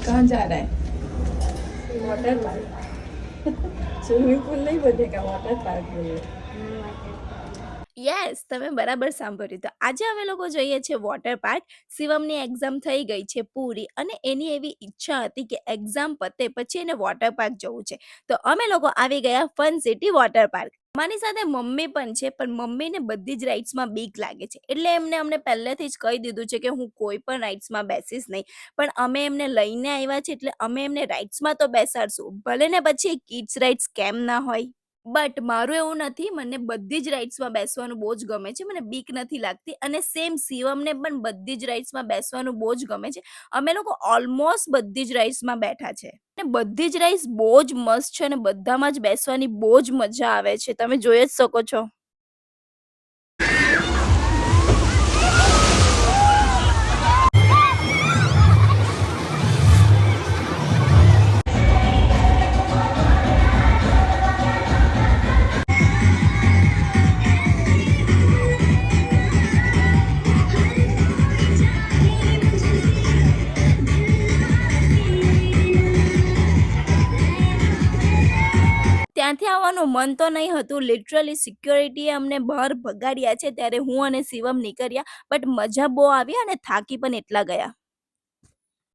कहाँ जा रहा है? Water park. स्विमिंग पूल नहीं बोलेगा, वाटर पार्क बोले। યસ, તમે બરાબર સાંભળ્યું. તો આજે અમે લોકો જઈએ છીએ વોટર પાર્ક. શિવમની એક્ઝામ થઈ ગઈ છે પૂરી અને એની એવી ઈચ્છા હતી કે એક્ઝામ પતે પછી એને વોટર પાર્ક જવું છે. તો અમે લોકો આવી ગયા ફન સિટી વોટર પાર્ક. મારી સાથે મમ્મી પણ છે, પણ મમ્મીને બધી જ રાઇડ્સમાં બીક લાગે છે, એટલે અમને પહેલેથી જ કહી દીધું છે કે હું કોઈ પણ રાઇડ્સમાં બેસીશ નહીં. પણ અમે એમને લઈને આવ્યા છે, એટલે અમે એમને રાઇડ્સમાં તો બેસાડશું, ભલે ને પછી કિડ્સ રાઇડ્સ કેમ ના હોય. બટ મારું એવું નથી, મને બધી જ રાઇડ્સમાં બેસવાનું બહુ જ ગમે છે, મને બીક નથી લાગતી અને સેમ શિવમને પણ બધી જ રાઇડ્સમાં બેસવાનું બહુ જ ગમે છે. અમે લોકો ઓલમોસ્ટ બધી જ રાઇડ્સમાં બેઠા છે અને બધી જ રાઇડ્સ બહુ જ મસ્ત છે અને બધામાં જ બેસવાની બહુ જ મજા આવે છે. તમે જોઈ જ શકો છો. ત્યાંથી આવવાનું મન તો નહીં હતું, લિટરલી સિક્યોરિટીએ અમને બહાર ભગાડ્યા છે, ત્યારે હું અને શિવમ નીકળ્યા, બટ મજા બહુ આવી અને થાકી પણ એટલા ગયા.